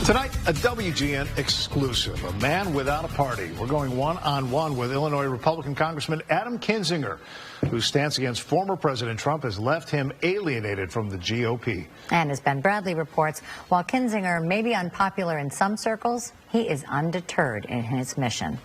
Tonight, a WGN exclusive, a man without a party. We're going one-on-one with Illinois Republican Congressman Adam Kinzinger, whose stance against former President Trump has left him alienated from the GOP. And as Ben Bradley reports, while Kinzinger may be unpopular in some circles, he is undeterred in his mission.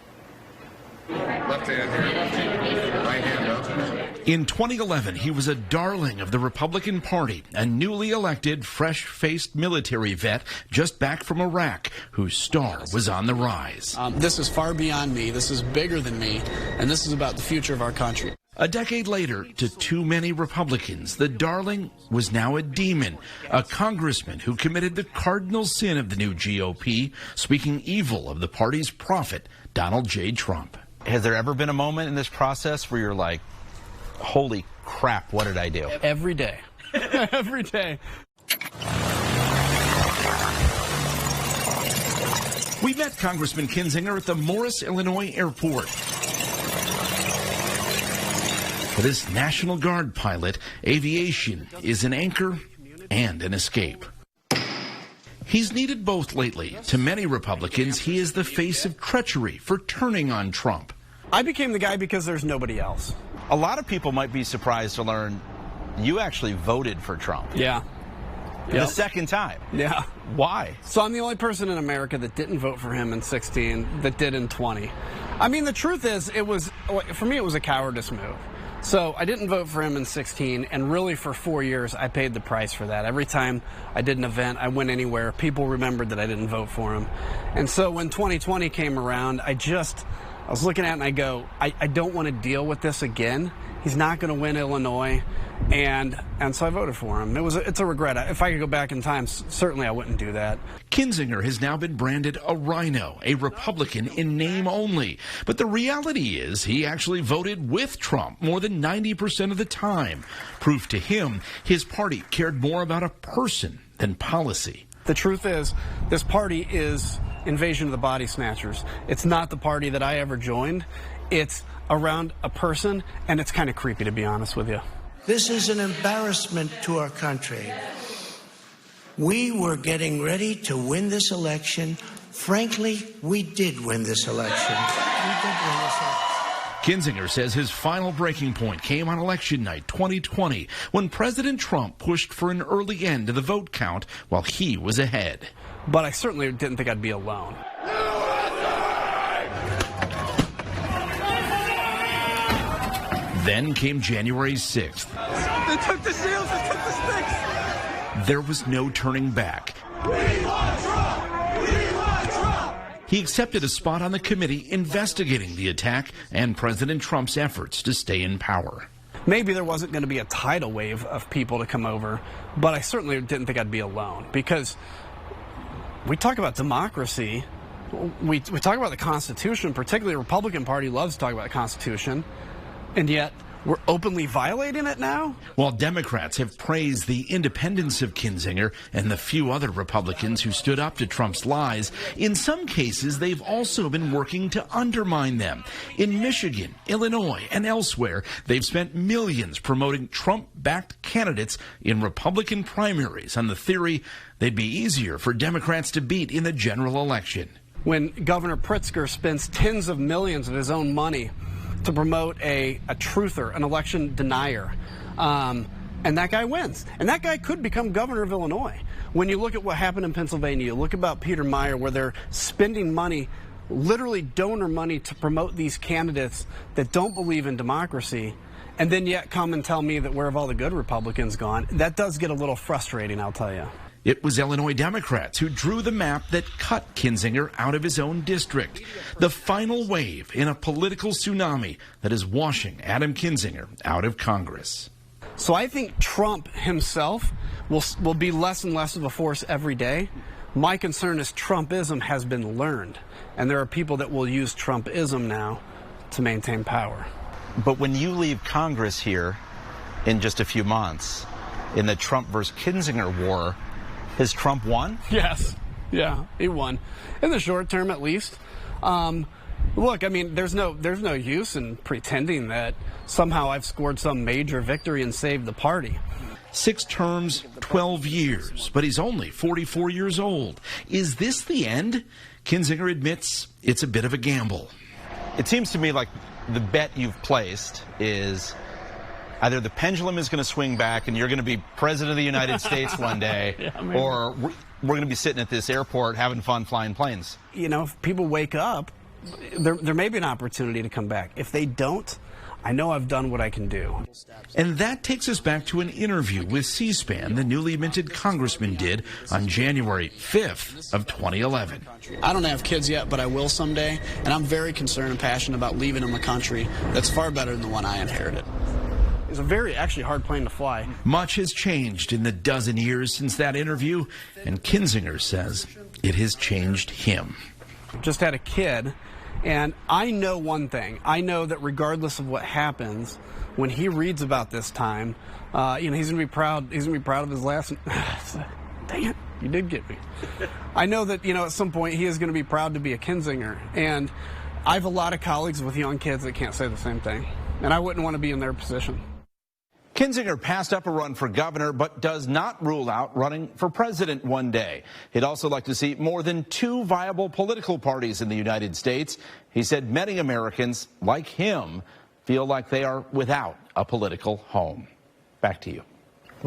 Left hand here, right hand up. In 2011, he was a darling of the Republican Party, a newly elected, fresh-faced military vet just back from Iraq, whose star was on the rise. This is far beyond me. This is bigger than me, and this is about the future of our country. A decade later, to too many Republicans, the darling was now a demon, a congressman who committed the cardinal sin of the new GOP, speaking evil of the party's prophet, Donald J. Trump. Has there ever been a moment in this process where you're like, holy crap, what did I do? Every day. Every day. We met Congressman Kinzinger at the Morris, Illinois airport. For this National Guard pilot, aviation is an anchor and an escape. He's needed both lately. To many Republicans, he is the face of treachery for turning on Trump. I became the guy because there's nobody else. A lot of people might be surprised to learn you actually voted for Trump. Yeah. The second time. Yeah. Why? So I'm the only person in America that didn't vote for him in 16, that did in 20. I mean, the truth is, for me, it was a cowardice move. So I didn't vote for him in 16, and really for 4 years, I paid the price for that. Every time I did an event, I went anywhere, people remembered that I didn't vote for him. And so when 2020 came around, I was looking at it and I go, I don't want to deal with this again. He's not going to win Illinois. And so I voted for him. It's a regret. If I could go back in time, certainly I wouldn't do that. Kinzinger has now been branded a rhino, a Republican in name only. But the reality is he actually voted with Trump more than 90% of the time. Proof to him, his party cared more about a person than policy. The truth is, this party is Invasion of the Body Snatchers. It's not the party that I ever joined. It's around a person, and it's kind of creepy, to be honest with you. This is an embarrassment to our country. We were getting ready to win this election. Frankly, we did win this election. Kinzinger says his final breaking point came on election night 2020 when President Trump pushed for an early end to the vote count while he was ahead. But I certainly didn't think I'd be alone. Then came January 6th. They took the shields, they took the sticks. There was no turning back. We want Trump! We want Trump! He accepted a spot on the committee investigating the attack and President Trump's efforts to stay in power. Maybe there wasn't going to be a tidal wave of people to come over, but I certainly didn't think I'd be alone, because we talk about democracy, we talk about the Constitution, particularly the Republican Party loves to talk about the Constitution, and yet we're openly violating it now? While Democrats have praised the independence of Kinzinger and the few other Republicans who stood up to Trump's lies, in some cases they've also been working to undermine them. In Michigan, Illinois, and elsewhere, they've spent millions promoting Trump-backed candidates in Republican primaries on the theory they'd be easier for Democrats to beat in the general election. When Governor Pritzker spends tens of millions of his own money to promote a truther, an election denier, and that guy wins. And that guy could become governor of Illinois. When you look at what happened in Pennsylvania, you look about Peter Meyer, where they're spending money, literally donor money, to promote these candidates that don't believe in democracy, and then yet come and tell me that where have all the good Republicans gone? That does get a little frustrating, I'll tell you. It was Illinois Democrats who drew the map that cut Kinzinger out of his own district. The final wave in a political tsunami that is washing Adam Kinzinger out of Congress. So I think Trump himself will be less and less of a force every day. My concern is Trumpism has been learned, and there are people that will use Trumpism now to maintain power. But when you leave Congress here in just a few months, in the Trump versus Kinzinger war, has Trump won? Yes. Yeah, he won. In the short term, at least. Look, I mean, there's no use in pretending that somehow I've scored some major victory and saved the party. 6 terms, 12 years, but he's only 44 years old. Is this the end? Kinzinger admits it's a bit of a gamble. It seems to me like the bet you've placed is either the pendulum is going to swing back and you're going to be president of the United States one day, or we're going to be sitting at this airport having fun flying planes. You know, if people wake up, there may be an opportunity to come back. If they don't, I know I've done what I can do. And that takes us back to an interview with C-SPAN the newly minted congressman did on January 5th of 2011. I don't have kids yet, but I will someday, and I'm very concerned and passionate about leaving them a country that's far better than the one I inherited. It's a very, actually, hard plane to fly. Much has changed in the dozen years since that interview, and Kinzinger says it has changed him. Just had a kid, and I know one thing. I know that regardless of what happens, when he reads about this time, you know, he's gonna be proud. He's gonna be proud of his last. Dang it, you did get me. I know that, you know, at some point he is gonna be proud to be a Kinzinger, and I have a lot of colleagues with young kids that can't say the same thing, and I wouldn't want to be in their position. Kinzinger passed up a run for governor, but does not rule out running for president one day. He'd also like to see more than 2 viable political parties in the United States. He said many Americans, like him, feel like they are without a political home. Back to you.